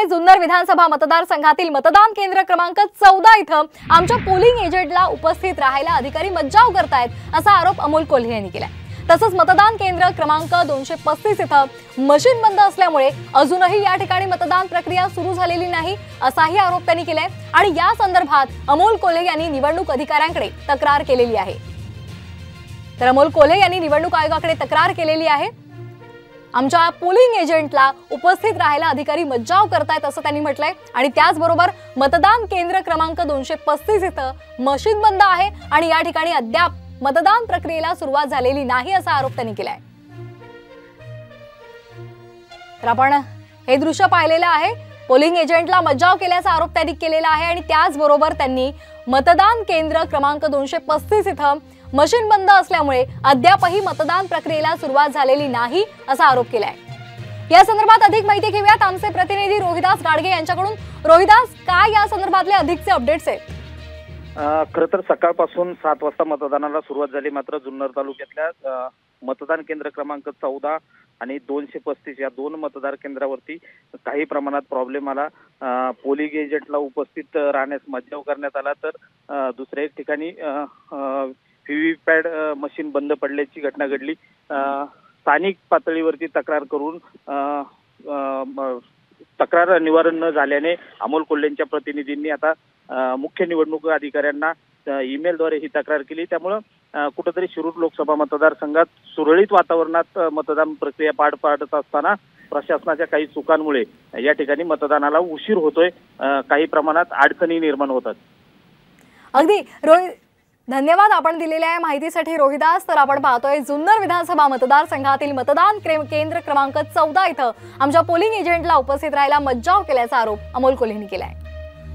जुन्नर विधानसभा मतदारसंघातील मतदान केंद्र क्रमांक 14 इथं आमच्या पोलिंग एजंटला उपस्थित राहायला अधिकारी मज्जाव करतायत असा आरोप अमोल कोल्हे यांनी केलाय। तसंच मतदान केंद्र क्रमांक 235 इथं मशीन बंद असल्यामुळे अजूनही या ठिकाणी मतदान प्रक्रिया सुरू झालेली नाही असाही आरोप त्यांनी केलाय आणि या संदर्भात अमोल कोल्हे यांनी निवडणूक अधिकाऱ्यांकडे तक्रार केलेली आहे। तर अमोल कोल्हे यांनी निवडणूक आयोगाकडे तक्रार केलेली आहे। आमच्या पोलिंग एजंटला उपस्थित राहायला अधिकारी मज्जाव करतायत असं त्यांनी म्हटलंय आणि त्याचबरोबर मतदान केंद्र क्रमांक 235 इथं मशीन बंद आहे आणि या ठिकाणी अद्याप मतदान प्रक्रियेला सुरुवात झालेली नाही असा आरोप त्यांनी केलाय। तर आपण हे दृश्य पाहिलेलं आहे। पोलिंग एजंटला मज्जाव केल्याचा आरोप त्यांनी केलेला आहे आणि त्याचबरोबर त्यांनी मतदान केंद्र क्रमांक 235 इथं मशीन बंद असल्यामुळे अद्यापही मतदान प्रक्रियेला सुरुवात झालेली नाही असा आरोप केलाय। या संदर्भात अधिक माहिती घेऊयात आमचे प्रतिनिधी रोहिदास गाडगे यांच्याकडून। रोहिदास, काय या संदर्भातले अधिकचे अपडेट्स आहेत? खरं तर सकाळपासून 7 वाजता मतदानाला सुरुवात झाली, मात्र जुन्नर तालुक्यातल्या मतदान केंद्र क्रमांक 14 आणि 235 या दोन मतदार केंद्रावरती काही प्रमाणात प्रॉब्लेम आला। पोलिंग एजंटला उपस्थित राहण्यास मज्जाव करण्यात आला, तर दुसऱ्या एक ठिकाणी व्हीव्हीपॅट मशीन बंद पडल्याची घटना घडली। स्थानिक पातळीवरती तक्रार करून तक्रार निवारण न झाल्याने अमोल कोल्हेंच्या प्रतिनिधींनी आता मुख्य निवडणूक अधिकाऱ्यांना ईमेलद्वारे ही तक्रार केली। त्यामुळे कुठेतरी शिरूर लोकसभा मतदारसंघात सुरळीत वातावरणात मतदान प्रक्रिया पार पाडत असताना प्रशासनाच्या काही चुकांमुळे या ठिकाणी मतदानाला उशीर होतोय, काही प्रमाणात अडचणी निर्माण होतात। अगदी धन्यवाद आपण दिलेल्या माहितीसाठी रोहिदास। तर आपण पाहतोय जुन्नर विधानसभा मतदारसंघातील मतदान केंद्र क्रमांक 14 इथं आमच्या पोलिंग एजंटला उपस्थित राहायला मज्जाव केल्याचा आरोप अमोल कोल्हेंनी केलाय।